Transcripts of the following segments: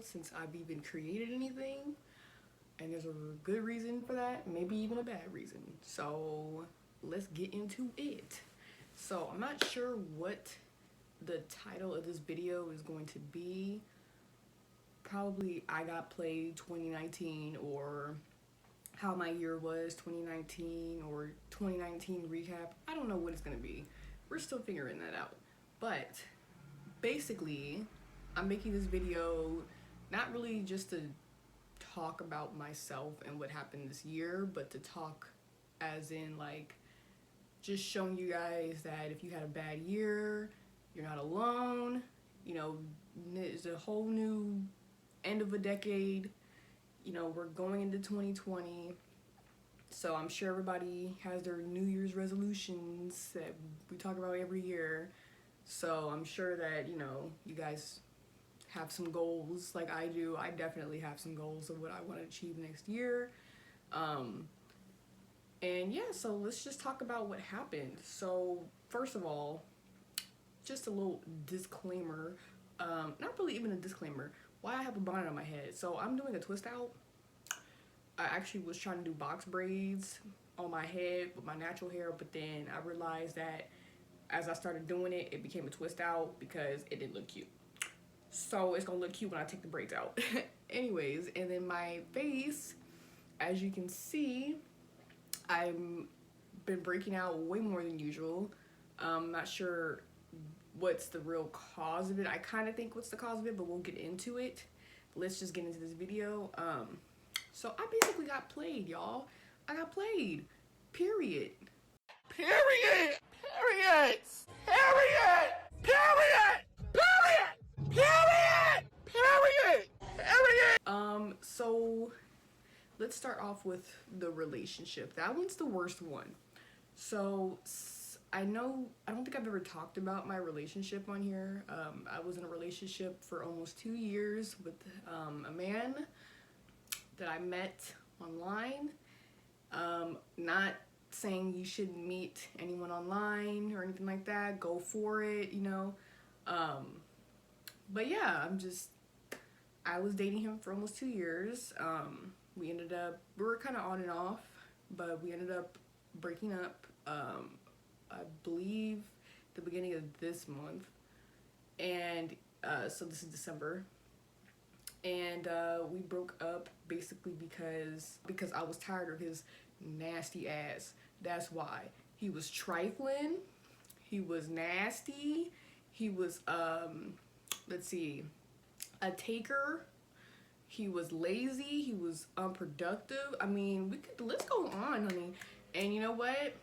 since I've even created anything, and there's a good reason for that, maybe even a bad reason. So let's get into it. So I'm not sure what the title of this video is going to be. Probably I got played 2019, or how my year was 2019, or 2019 recap. I don't know what it's gonna be. We're still figuring that out. But basically, I'm making this video not really just to talk about myself and what happened this year, but to talk as in like just showing you guys that if you had a bad year, you're not alone. You know, it's a whole new end of a decade. You know, we're going into 2020. So I'm sure everybody has their New Year's resolutions that we talk about every year. So I'm sure that, you know, you guys have some goals like I do. I definitely have some goals of what I want to achieve next year. And yeah, so let's just talk about what happened. So first of all, just a little disclaimer. Not really even a disclaimer. Why I have a bonnet on my head. So I'm doing a twist out. I actually was trying to do box braids on my head with my natural hair, but then I realized that as I started doing it, it became a twist out because it didn't look cute. So it's gonna look cute when I take the braids out. Anyways, and then my face, as you can see, I've been breaking out way more than usual. I'm not sure what's the real cause of it. I kind of think what's the cause of it, but we'll get into it. Let's just get into this video. So I basically got played, y'all. I got played. Period. Period! Period! Period! Period! Period! Period! Period! Period! So let's start off with the relationship. That one's the worst one. So I don't think I've ever talked about my relationship on here. I was in a relationship for almost 2 years with a man that I met online. Not saying you shouldn't meet anyone online or anything like that. Go for it, you know. But yeah, I was dating him for almost 2 years. We were kind of on and off, but we ended up breaking up, I believe the beginning of this month. And so this is December. And we broke up basically because I was tired of his nasty ass. That's why. He was trifling, he was nasty, he was let's see, a taker, he was lazy, he was unproductive. I mean, let's go on, honey. And you know what?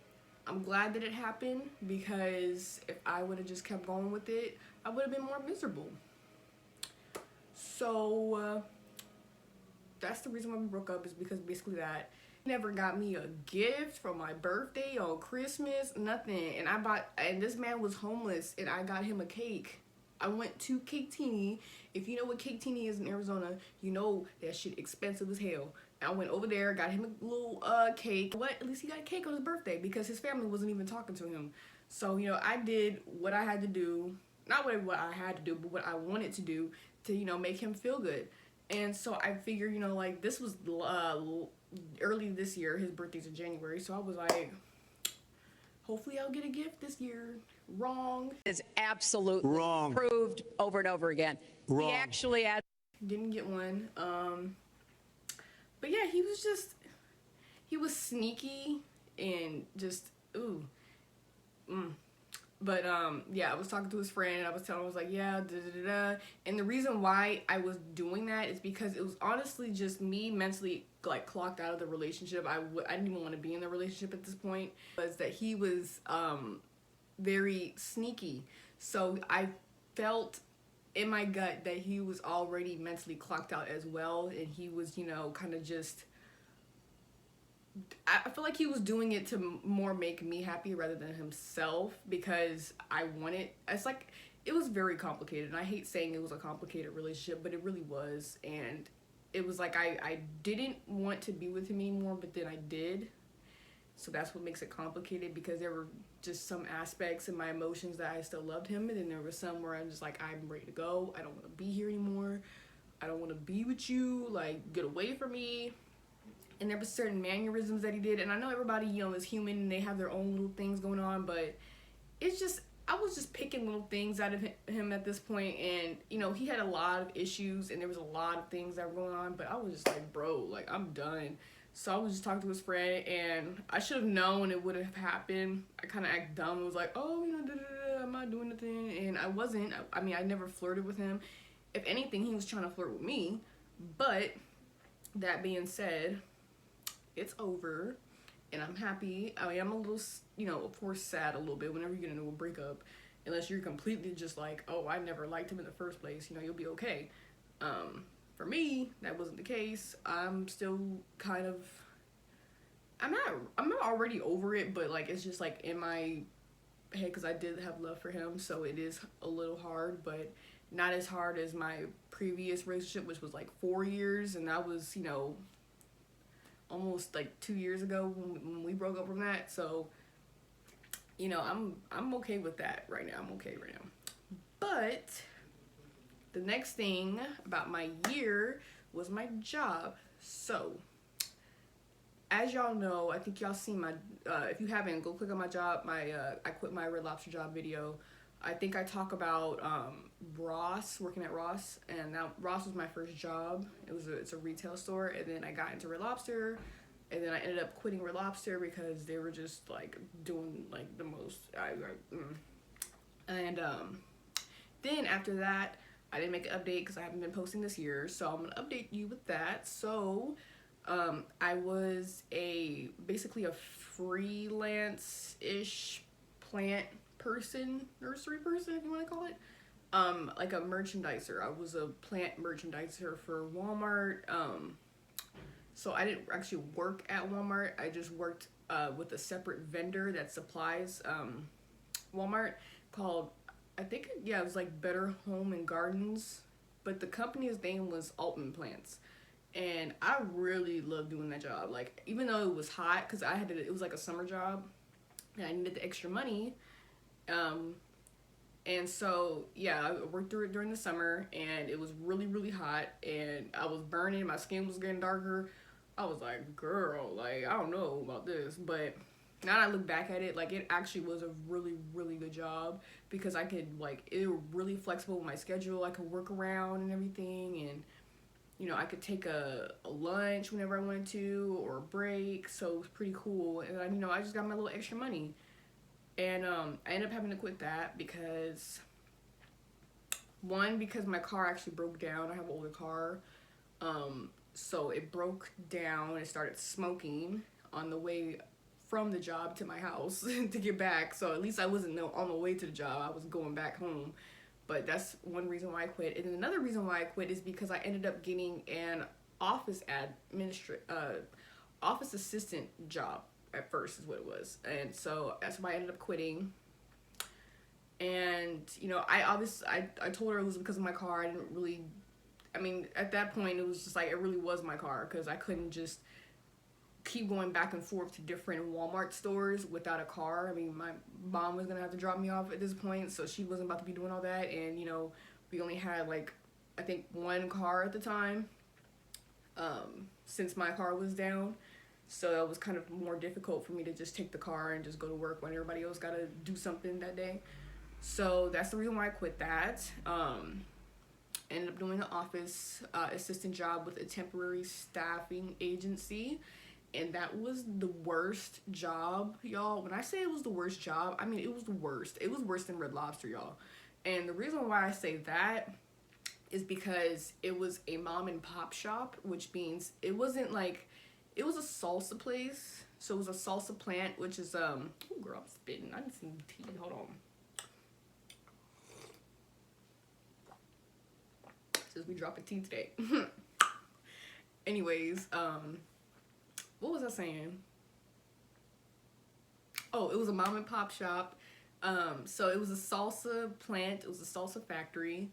I'm glad that it happened, because if I would have just kept going with it, I would have been more miserable. So that's the reason why we broke up, is because basically that he never got me a gift for my birthday or Christmas, nothing. And this man was homeless, and I got him a cake. I went to Cake Teeny. If you know what Cake Teeny is in Arizona, you know that shit expensive as hell. I went over there, got him a little cake. What? At least he got a cake on his birthday, because his family wasn't even talking to him. So, you know, I did what I had to do. Not what I had to do, but what I wanted to do to, you know, make him feel good. And so I figured, you know, like, this was early this year. His birthday's in January. So I was like, hopefully I'll get a gift this year. Wrong. Is absolutely Wrong. proved over and over again. Wrong. He actually had. Didn't get one. But yeah, he was sneaky and just, ooh. But yeah, I was talking to his friend, and I was like, yeah, and the reason why I was doing that is because it was honestly just me mentally, like, clocked out of the relationship. I didn't even want to be in the relationship at this point. Was that he was very sneaky. So I felt in my gut that he was already mentally clocked out as well, and he was, you know, kind of just, I feel like he was doing it to more make me happy rather than himself, because it's like, it was very complicated. And I hate saying it was a complicated relationship, but it really was. And it was like, I didn't want to be with him anymore, but then I did. So that's what makes it complicated, because there were just some aspects in my emotions that I still loved him, and then there was some where I'm just like, I'm ready to go. I don't want to be here anymore. I don't want to be with you, like, get away from me. And there was certain mannerisms that he did, and I know everybody, you know, is human and they have their own little things going on, but it's just, I was just picking little things out of him at this point, and, you know, he had a lot of issues, and there was a lot of things that were going on, but I was just like, bro, like, I'm done. So I was just talking to his friend, and I should have known it would have happened. I kind of act dumb. It was like, oh, you know, I'm not doing nothing, and I wasn't. I mean, I never flirted with him. If anything, he was trying to flirt with me, but that being said, it's over, and I'm happy. I mean, I'm a little, you know, of course, sad a little bit whenever you get into a breakup, unless you're completely just like, oh, I never liked him in the first place, you know, you'll be okay. For me, that wasn't the case. I'm still kind of, I'm not already over it, but like, it's just like in my head, because I did have love for him, so it is a little hard, but not as hard as my previous relationship, which was like 4 years, and that was, you know, almost like 2 years ago when we broke up from that. So, you know, I'm okay with that right now. I'm okay right now. But the next thing about my year was my job. So, as y'all know, I think y'all seen my, if you haven't, go click on my job, I quit my Red Lobster job video. I think I talk about Ross, working at Ross, and now Ross was my first job. It's a retail store, and then I got into Red Lobster, and then I ended up quitting Red Lobster because they were just like doing like the most. And then after that, I didn't make an update because I haven't been posting this year, so I'm gonna update you with that. So I was basically a freelance-ish plant person, nursery person, if you want to call it, like a merchandiser. I was a plant merchandiser for Walmart. So I didn't actually work at Walmart. I just worked with a separate vendor that supplies Walmart called, I think, yeah, it was like Better Home and Gardens, but the company's name was Altman Plants. And I really loved doing that job. Like, even though it was hot, because it was like a summer job, and I needed the extra money. And so, yeah, I worked through it during the summer, and it was really, really hot, and I was burning, my skin was getting darker. I was like, girl, like, I don't know about this, but now that I look back at it, like, it actually was a really, really good job, because I could, like, it was really flexible with my schedule. I could work around and everything, and, you know, I could take a lunch whenever I wanted to, or a break, so it was pretty cool, and, you know, I just got my little extra money. And I ended up having to quit that because, one, because my car actually broke down. I have an older car. So it broke down and it started smoking on the way from the job to my house to get back. So at least I wasn't on the way to the job. I was going back home. But that's one reason why I quit. And then another reason why I quit is because I ended up getting an office assistant job. At first is what it was, and so that's why I ended up quitting. And, you know, I told her it was because of my car. I didn't really, I mean, at that point it was just like, it really was my car, because I couldn't just keep going back and forth to different Walmart stores without a car. I mean, my mom was gonna have to drop me off at this point, so she wasn't about to be doing all that. And, you know, we only had, like, I think one car at the time, since my car was down. So it was kind of more difficult for me to just take the car and just go to work when everybody else got to do something that day. So that's the reason why I quit that. Ended up doing an office assistant job with a temporary staffing agency. And that was the worst job, y'all. When I say it was the worst job, I mean, it was the worst. It was worse than Red Lobster, y'all. And the reason why I say that is because it was a mom and pop shop, which means it wasn't like, it was a salsa place. So it was a salsa plant, which is, oh girl, I'm spitting. I need some tea. Hold on. Since we dropping tea today. Anyways, what was I saying? Oh, it was a mom and pop shop. So it was a salsa plant. It was a salsa factory.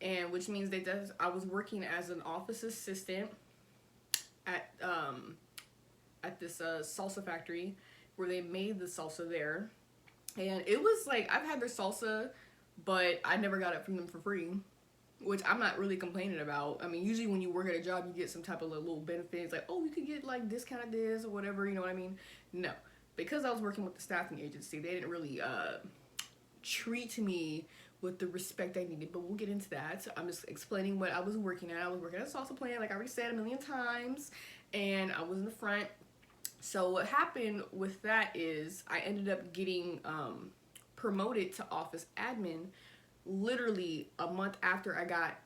And which means I was working as an office assistant at this salsa factory where they made the salsa there. And it was like, I've had their salsa, but I never got it from them for free. which I'm not really complaining about. I mean, usually when you work at a job, you get some type of little benefits, like, oh, you could get like discount of this or whatever, you know what I mean? No, because I was working with the staffing agency, they didn't really treat me with the respect I needed, but we'll get into that. So I'm just explaining what I was working at. I was working at a salsa plant, like I already said a million times, and I was in the front. So what happened with that is I ended up getting promoted to office admin literally a month after I got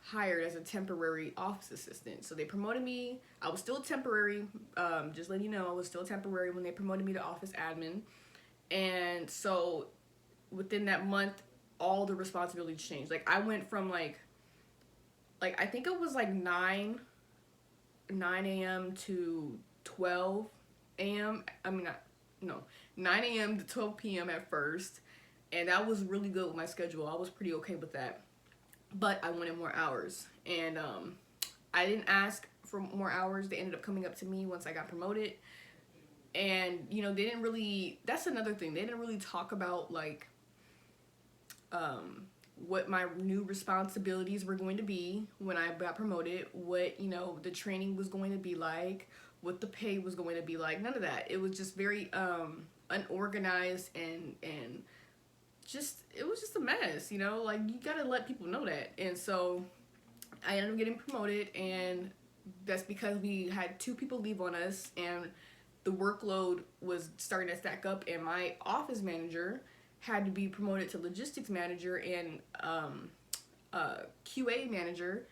hired as a temporary office assistant. So they promoted me. I was still temporary, just letting you know, I was still temporary when they promoted me to office admin. And so within that month, all the responsibilities changed. Like I went from like I think it was like 9 a.m. to 12 a.m. I mean, no, 9 a.m. to 12 p.m. at first. And that was really good with my schedule. I was pretty okay with that. But I wanted more hours. And I didn't ask for more hours. They ended up coming up to me once I got promoted. And, you know, they didn't really, that's another thing. They didn't really talk about like what my new responsibilities were going to be when I got promoted, what, you know, the training was going to be like, what the pay was going to be like. None of that. It was just very unorganized and just, it was just a mess, you know, like you gotta let people know that. And so I ended up getting promoted, and that's because we had 2 people leave on us, and the workload was starting to stack up, and my office manager had to be promoted to logistics manager and QA manager,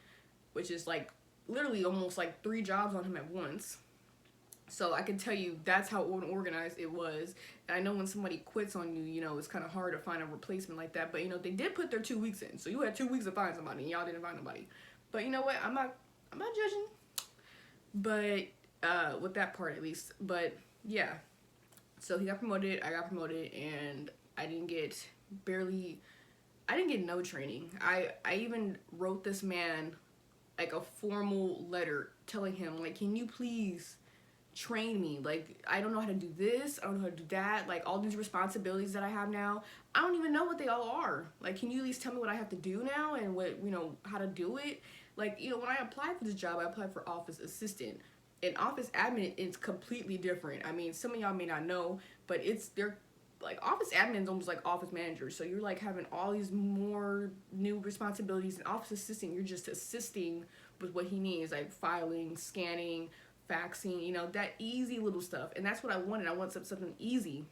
which is like literally almost like 3 jobs on him at once. So I can tell you that's how unorganized it was. And I know when somebody quits on you, you know, it's kind of hard to find a replacement like that. But, you know, they did put their 2 weeks in. So you had 2 weeks to find somebody, and y'all didn't find nobody. But you know what? I'm not judging. But with that part at least. But yeah. So he got promoted, I got promoted, and I didn't get no training. I even wrote this man like a formal letter telling him, like, can you please train me? Like, I don't know how to do this, I don't know how to do that, like all these responsibilities that I have now, I don't even know what they all are. Like, can you at least tell me what I have to do now and what, you know, how to do it? Like, you know, when I applied for this job, I applied for office assistant. And office admin is completely different. I mean, some of y'all may not know, but they're like, office admin is almost like office manager. So you're like having all these more new responsibilities. And office assistant, you're just assisting with what he needs, like filing, scanning, faxing, you know, that easy little stuff. And that's what I wanted. I wanted something easy.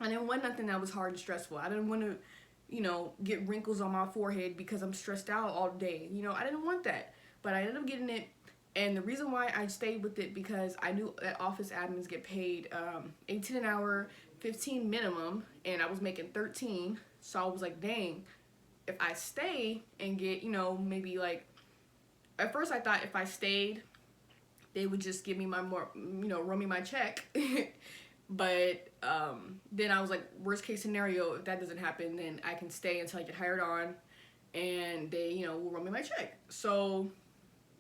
I didn't want nothing that was hard and stressful. I didn't want to, you know, get wrinkles on my forehead because I'm stressed out all day. You know, I didn't want that. But I ended up getting it. And the reason why I stayed with it, because I knew that office admins get paid $18 an hour, 15 minimum, and I was making 13. So I was like, dang, if I stay and get, you know, maybe like, at first I thought if I stayed, they would just give me my more, you know, run me my check. But then I was like, worst case scenario, if that doesn't happen, then I can stay until I get hired on, and they, you know, will run me my check. So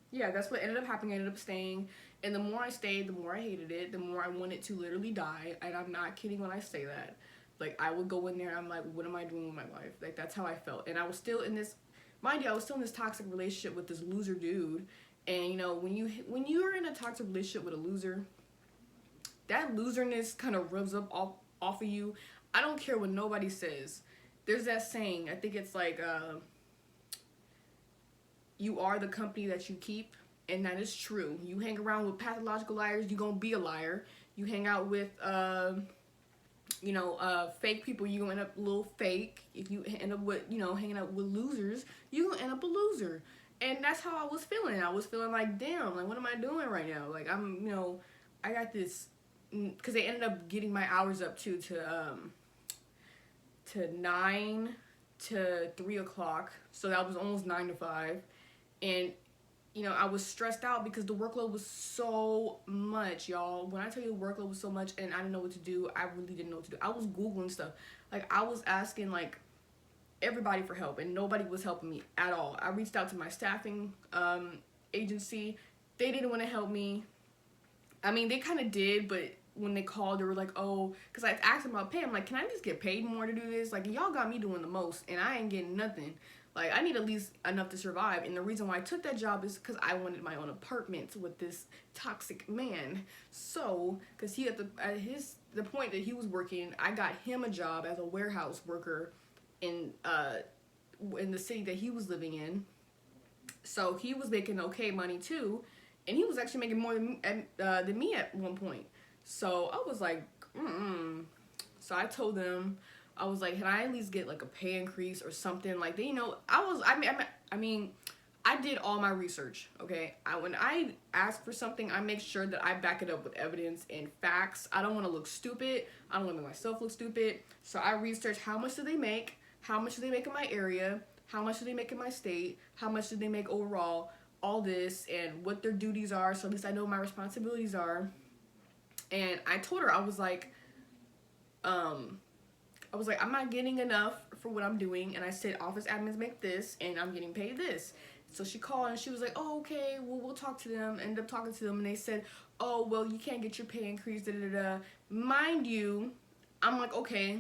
yeah, that's what ended up happening. I ended up staying, and the more I stayed, the more I hated it, the more I wanted to literally die. And I'm not kidding when I say that. Like, I would go in there and I'm like, what am I doing with my life? Like, that's how I felt. And I was still in this, mind you, I was still in this toxic relationship with this loser dude. And you know, when you're in a toxic relationship with a loser, that loserness kind of rubs up off of you. I don't care what nobody says. There's that saying, I think it's like, you are the company that you keep, and that is true. You hang around with pathological liars, you're gonna be a liar. You hang out with, fake people, you're gonna end up a little fake. If you end up with, you know, hanging out with losers, you're gonna end up a loser. And that's how I was feeling. I was feeling like, damn, like, what am I doing right now? Like, I'm, you know, I got this, because they ended up getting my hours up to 9 to 3 o'clock. So that was almost 9 to 5. And, you know, I was stressed out because the workload was so much, y'all. When I tell you the workload was so much and I didn't know what to do, I really didn't know what to do. I was Googling stuff. Like, I was asking, like, everybody for help, and nobody was helping me at all. I reached out to my staffing agency. They didn't want to help me. I mean, they kind of did, but when they called, they were like, oh, because I asked them about pay. I'm like, can I just get paid more to do this? Like, y'all got me doing the most, and I ain't getting nothing. Like, I need at least enough to survive. And the reason why I took that job is because I wanted my own apartment with this toxic man. So, because he at the point that he was working, I got him a job as a warehouse worker in the city that he was living in. So he was making okay money too, and he was actually making more than me at one point. So I was like, So I told them, I was like, can I at least get like a pay increase or something? Like, they, I did all my research, okay? When I ask for something, I make sure that I back it up with evidence and facts. I don't want to look stupid. I don't want to make myself look stupid. So I researched how much do they make, how much do they make in my area, how much do they make in my state, how much do they make overall, all this, and what their duties are, so at least I know what my responsibilities are. And I told her, I was like, I'm not getting enough for what I'm doing, and I said office admins make this, and I'm getting paid this. So she called, and she was like, oh, okay, well, we'll talk to them. Ended up talking to them, and they said, oh, well, you can't get your pay increase, da-da-da. Mind you, I'm like, okay.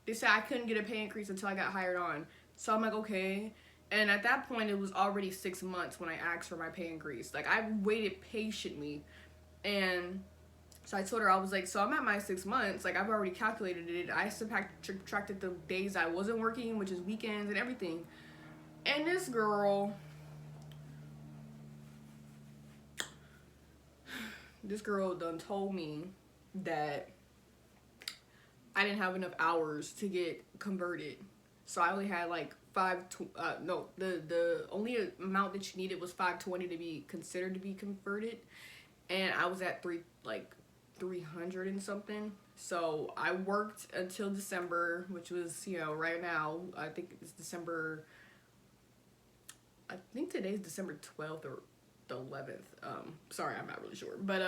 They said I couldn't get a pay increase until I got hired on. So I'm like, okay. And at that point, it was already 6 months when I asked for my pay increase. Like, I waited patiently, and so I told her, I was like, so I'm at my 6 months. Like, I've already calculated it. I subtracted the days I wasn't working, which is weekends and everything. And this girl done told me that I didn't have enough hours to get converted. So I only had like the only amount that you needed was 520 to be considered to be converted. And I was at 300 and something. So I worked until December, which was, right now, I think it's December, I think today's December 12th or the 11th. Sorry, I'm not really sure. But,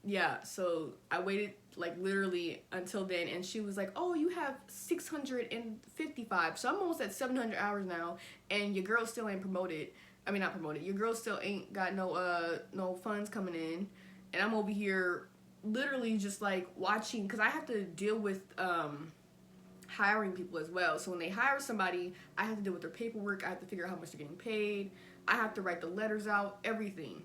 yeah, so I waited like literally until then, and she was like, oh, you have 655. So I'm almost at 700 hours now, and your girl still ain't promoted. I mean, not promoted. Your girl still ain't got no funds coming in. And I'm over here literally just like watching, because I have to deal with hiring people as well. So when they hire somebody, I have to deal with their paperwork. I have to figure out how much they're getting paid. I have to write the letters out, everything.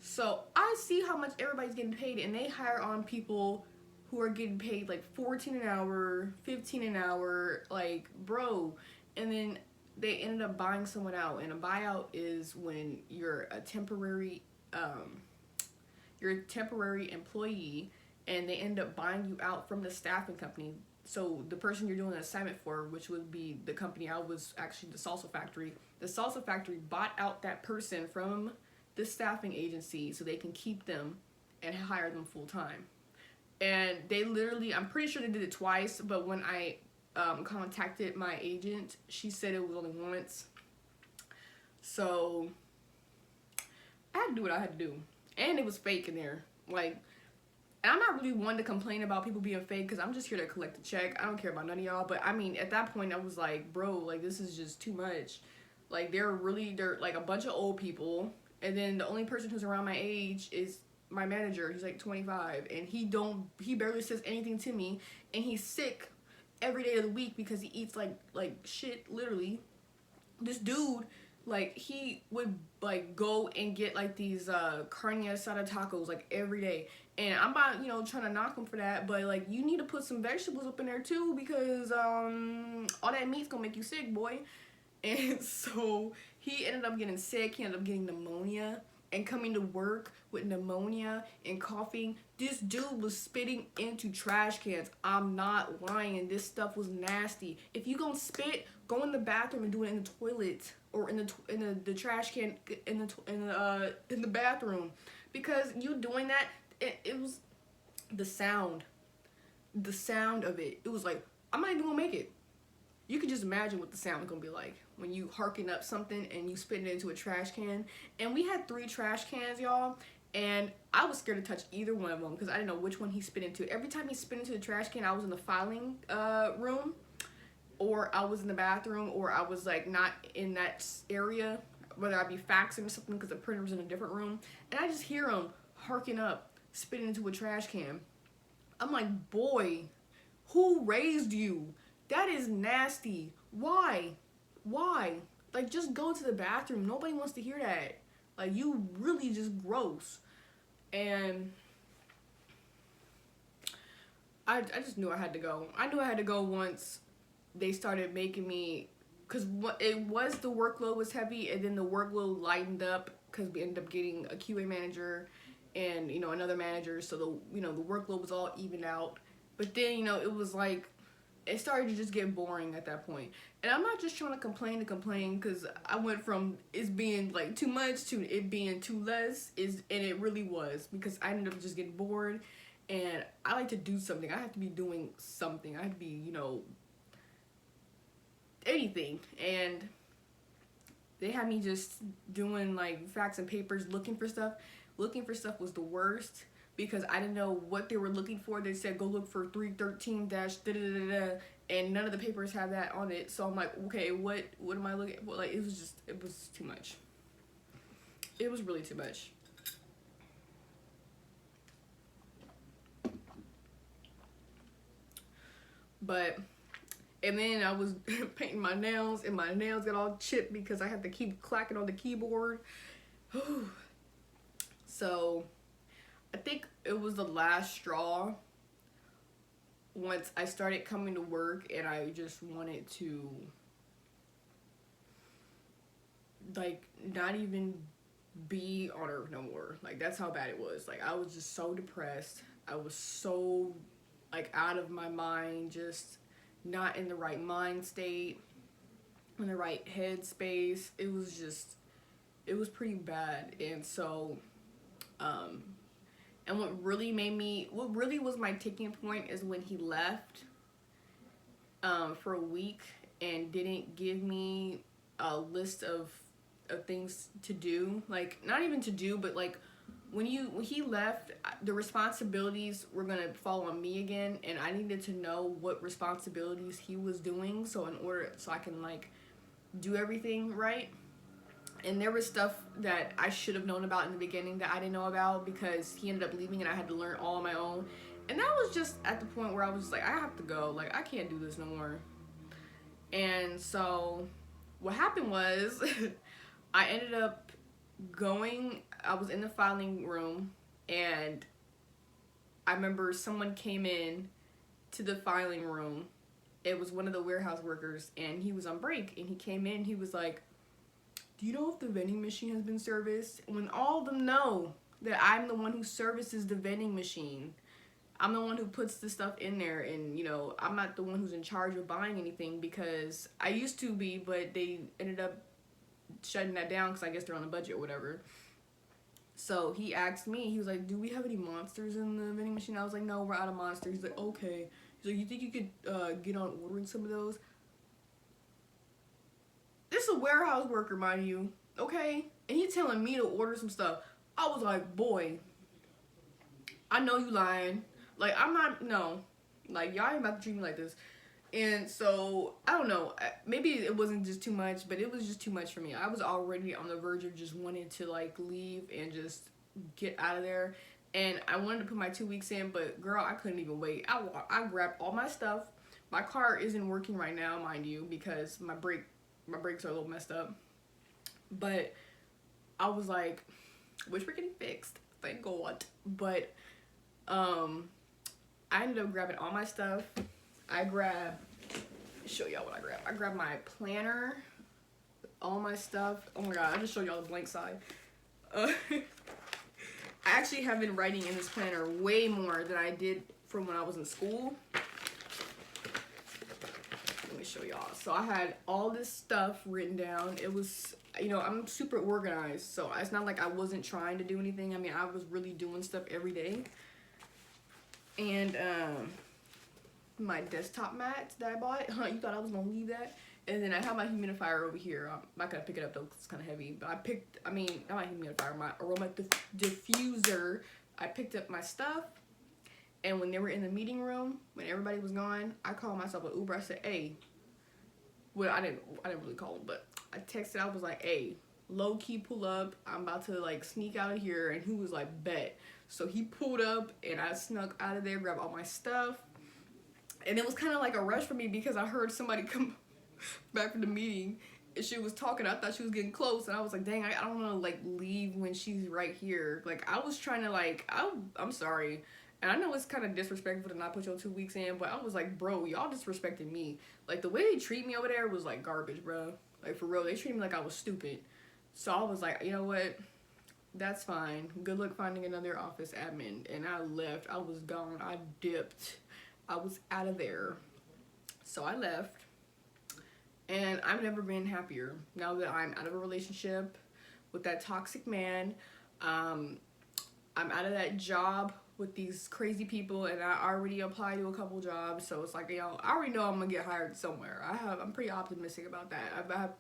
So I see how much everybody's getting paid, and they hire on people who are getting paid like 14 an hour, 15 an hour, like, bro. And then they ended up buying someone out, and a buyout is when you're a temporary employee, and they end up buying you out from the staffing company. So the person you're doing an assignment for, which would be the company I was actually, the salsa factory bought out that person from the staffing agency so they can keep them and hire them full time. And they literally, I'm pretty sure they did it twice, but when I contacted my agent, she said it was only once. So I had to do what I had to do. And it was fake in there. Like, and I'm not really one to complain about people being fake, because I'm just here to collect a check. I don't care about none of y'all. But I mean, at that point, I was like, bro, like, this is just too much. Like, they're like a bunch of old people. And then the only person who's around my age is my manager. He's like 25, and he barely says anything to me, and he's sick every day of the week because he eats like shit, literally. This dude, like, he would like go and get like these carne asada tacos like every day, and I'm not trying to knock him for that, but like, you need to put some vegetables up in there too, because all that meat's gonna make you sick, boy. And so he ended up getting sick. He ended up getting pneumonia and coming to work with pneumonia and coughing. This dude was spitting into trash cans. I'm not lying. This stuff was nasty. If you gonna spit, go in the bathroom and do it in the toilet, or in the trash can in the bathroom, because you doing that, it was the sound of it. It was like, I'm not even gonna make it. You can just imagine what the sound is gonna be like when you harken up something and you spit it into a trash can. And we had 3 trash cans, y'all, and I was scared to touch either one of them because I didn't know which one he spit into. Every time he spit into the trash can, I was in the filing room, or I was in the bathroom, or I was like not in that area, whether I'd be faxing or something because the printer was in a different room, and I just hear him harking up, spitting into a trash can. I'm like, boy, who raised you? That is nasty. Why? Why? Like, just go to the bathroom. Nobody wants to hear that. Like, you really just gross. And I just knew I had to go. I knew I had to go once they started making me, because it was, the workload was heavy, and then the workload lightened up because we ended up getting a QA manager and, you know, another manager, so the, you know, the workload was all evened out. But then, you know, it was like, it started to just get boring at that point. And I'm not just trying to complain, because I went from it being like too much to it being too less, and it really was, because I ended up just getting bored. And I like to do something. I have to be doing something. I have to be, you know, anything. And they had me just doing like facts and papers, looking for stuff. Looking for stuff was the worst, because I didn't know what they were looking for. They said go look for 313 dash da da da da, and none of the papers have that on it. So I'm like, okay, what am I looking at? Well, like, it was too much. It was really too much. But, and then I was painting my nails, and my nails got all chipped because I had to keep clacking on the keyboard. So I think it was the last straw once I started coming to work, and I just wanted to, like, not even be on Earth no more. Like, that's how bad it was. Like, I was just so depressed. I was so, like, out of my mind, just not in the right mind state, in the right head space. It was pretty bad. And so, and what really was my tipping point is when he left for a week and didn't give me a list of things to do. Like, not even to do, but like, when he left, the responsibilities were gonna fall on me again, and I needed to know what responsibilities he was doing, so I can like do everything right. And there was stuff that I should have known about in the beginning that I didn't know about, because he ended up leaving and I had to learn all on my own. And that was just at the point where I was just like, I have to go. Like, I can't do this no more. And so what happened was I ended up going, I was in the filing room, and I remember someone came in to the filing room. It was one of the warehouse workers, and he was on break, and he came in, he was like, do you know if the vending machine has been serviced? When all of them know that I'm the one who services the vending machine. I'm the one who puts the stuff in there, and, you know, I'm not the one who's in charge of buying anything, because I used to be, but they ended up shutting that down because I guess they're on a budget or whatever. So he asked me, he was like, do we have any monsters in the vending machine? I was like, no, we're out of monsters. He's like, okay. He's like, you think you could get on ordering some of those? This is a warehouse worker, mind you, okay? And he's telling me to order some stuff. I was like, boy, I know you lying. Like, I'm not, no. Like, y'all ain't about to treat me like this. And so, I don't know, maybe it wasn't just too much, but it was just too much for me. I was already on the verge of just wanting to, like, leave and just get out of there. And I wanted to put my 2 weeks in, but girl, I couldn't even wait. I grabbed all my stuff. My car isn't working right now, mind you, because my brakes are a little messed up. But I was like, which we're getting fixed, thank God. But I ended up grabbing all my stuff. Let me show y'all what I grabbed. I grabbed my planner, all my stuff. Oh my god, I just showed y'all the blank side. I actually have been writing in this planner way more than I did from when I was in school. Let me show y'all. So I had all this stuff written down. It was, you know, I'm super organized, so it's not like I wasn't trying to do anything. I mean, I was really doing stuff every day. And my desktop mat that I bought, you thought I was gonna leave that? And then I have my humidifier over here. I'm not gonna pick it up though because it's kind of heavy. But not my humidifier, my aroma diffuser. I picked up my stuff, and when they were in the meeting room, when everybody was gone, I called myself an Uber. I said, "Hey," well, I didn't really call him, but I texted. I was like, "Hey, low key pull up. I'm about to like sneak out of here." And he was like, "Bet." So he pulled up, and I snuck out of there, grabbed all my stuff. And it was kind of like a rush for me because I heard somebody come. back from the meeting, and she was talking. I thought she was getting close, and I was like, dang, I don't want to like leave when she's right here. Like I was trying to like, I'm sorry. And I know it's kind of disrespectful to not put your 2 weeks in, but I was like, bro, y'all disrespecting me. Like, the way they treat me over there was, like, garbage, bro. Like, for real, they treated me like I was stupid. So I was like, you know what? That's fine. Good luck finding another office admin. And I left. I was gone. I dipped. I was out of there. So I left. And I've never been happier. Now that I'm out of a relationship with that toxic man, I'm out of that job with these crazy people, and I already applied to a couple jobs, so it's like, you know, I already know I'm gonna get hired somewhere. I'm pretty optimistic about that. I've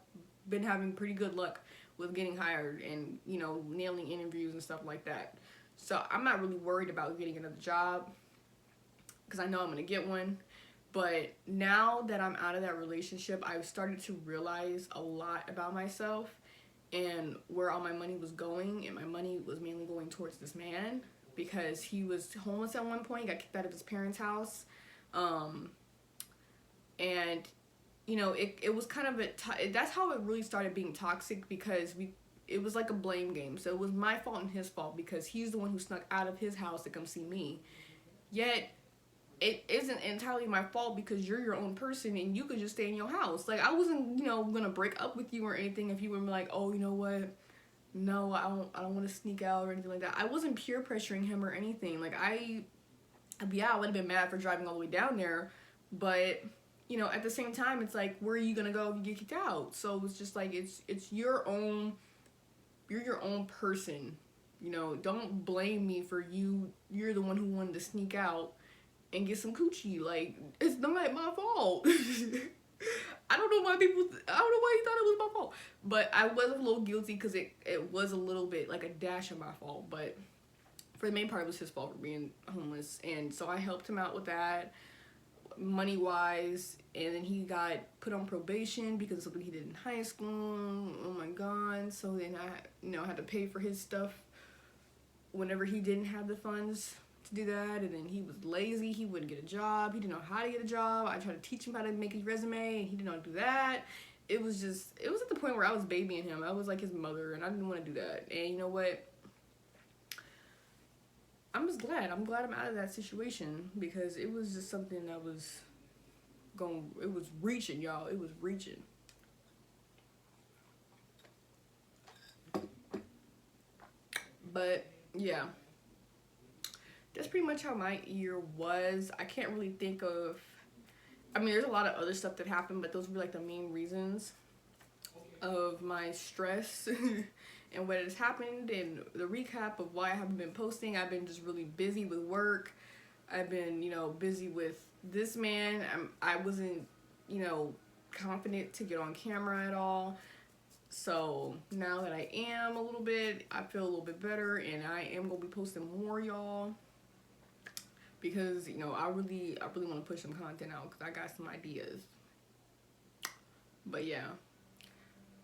been having pretty good luck with getting hired and, you know, nailing interviews and stuff like that. So I'm not really worried about getting another job because I know I'm gonna get one. But now that I'm out of that relationship, I've started to realize a lot about myself and where all my money was going, and my money was mainly going towards this man because he was homeless at one point, got kicked out of his parents' house, and you know, it was kind of that's how it really started being toxic, because it was like a blame game. So it was my fault and his fault because he's the one who snuck out of his house to come see me, yet it isn't entirely my fault because you're your own person and you could just stay in your house. Like, I wasn't, you know, gonna break up with you or anything if you were like, oh, you know what, no, I don't want to sneak out or anything like that. I wasn't peer pressuring him or anything. Like, I would have been mad for driving all the way down there, but you know, at the same time, it's like, where are you gonna go if you get kicked out? So it's just like, it's your own, you're your own person, you know. Don't blame me for you're the one who wanted to sneak out and get some coochie. Like, it's not my fault. I don't know why you thought it was my fault. But I was a little guilty because it was a little bit like a dash of my fault. But for the main part, it was his fault for being homeless. And so I helped him out with that, money-wise. And then he got put on probation because of something he did in high school. Oh my God. So then I, you know, had to pay for his stuff whenever he didn't have the funds to do that. And then he was lazy, he wouldn't get a job, he didn't know how to get a job. I tried to teach him how to make his resume and he didn't know how to do that. It was at the point where I was babying him. I was like his mother and I didn't want to do that. And you know what, I'm glad I'm out of that situation, because it was just something that was it was reaching, y'all. It was reaching. But yeah, that's pretty much how my year was. I can't really think of, I mean, there's a lot of other stuff that happened, but those were like the main reasons of my stress and what has happened. And the recap of why I haven't been posting: I've been just really busy with work. I've been, you know, busy with this man. I wasn't, you know, confident to get on camera at all. So now that I am a little bit, I feel a little bit better, and I am gonna be posting more, y'all, because, you know, I really want to push some content out because I got some ideas. But yeah,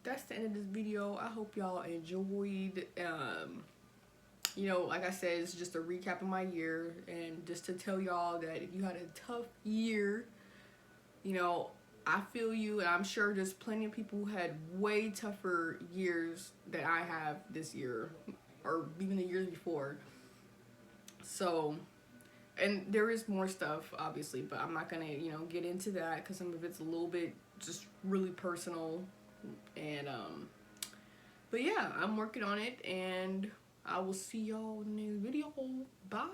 that's the end of this video. I hope y'all enjoyed. You know, like I said, it's just a recap of my year, and just to tell y'all that if you had a tough year, you know, I feel you, and I'm sure there's plenty of people who had way tougher years than I have this year, or even the years before. So, and there is more stuff, obviously, but I'm not gonna, you know, get into that because some of it's a little bit just really personal. And but yeah, I'm working on it, and I will see y'all in the next video. Bye.